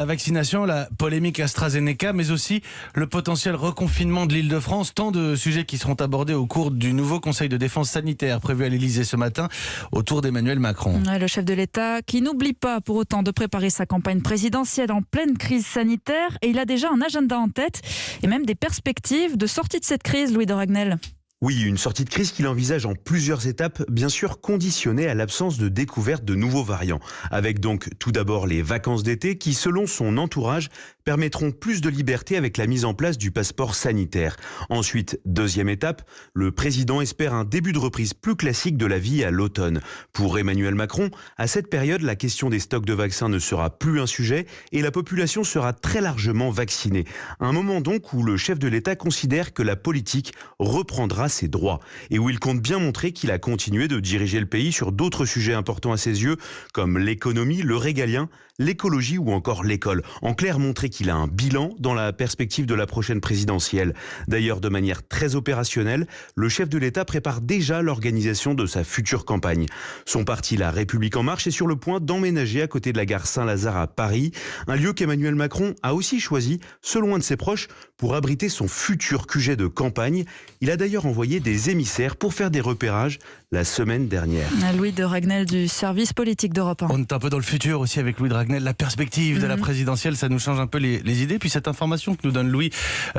La vaccination, la polémique AstraZeneca, mais aussi le potentiel reconfinement de l'Île-de-France. Tant de sujets qui seront abordés au cours du nouveau Conseil de défense sanitaire prévu à l'Élysée ce matin autour d'Emmanuel Macron. Le chef de l'État qui n'oublie pas pour autant de préparer sa campagne présidentielle en pleine crise sanitaire. Et il a déjà un agenda en tête et même des perspectives de sortie de cette crise, Louis de Ragnel. Oui, une sortie de crise qu'il envisage en plusieurs étapes, bien sûr conditionnée à l'absence de découverte de nouveaux variants. Avec donc tout d'abord les vacances d'été qui, selon son entourage, permettront plus de liberté avec la mise en place du passeport sanitaire. Ensuite, deuxième étape, le président espère un début de reprise plus classique de la vie à l'automne. Pour Emmanuel Macron, à cette période, la question des stocks de vaccins ne sera plus un sujet et la population sera très largement vaccinée. Un moment donc où le chef de l'État considère que la politique reprendra ses droits et où il compte bien montrer qu'il a continué de diriger le pays sur d'autres sujets importants à ses yeux comme l'économie, le régalien, l'écologie ou encore l'école. En clair, montrer qu'il a un bilan dans la perspective de la prochaine présidentielle. D'ailleurs, de manière très opérationnelle, le chef de l'État prépare déjà l'organisation de sa future campagne. Son parti, La République En Marche, est sur le point d'emménager à côté de la gare Saint-Lazare à Paris, un lieu qu'Emmanuel Macron a aussi choisi, selon un de ses proches, pour abriter son futur QG de campagne. Il a d'ailleurs envoyé des émissaires pour faire des repérages la semaine dernière. Louis de Ragnel du service politique d'Europe 1. On est un peu dans le futur aussi avec Louis de Ragnel. La perspective de la présidentielle, ça nous change un peu les idées. Puis cette information que nous donne Louis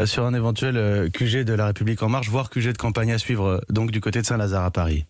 sur un éventuel QG de La République En Marche, voire QG de campagne à suivre donc du côté de Saint-Lazare à Paris.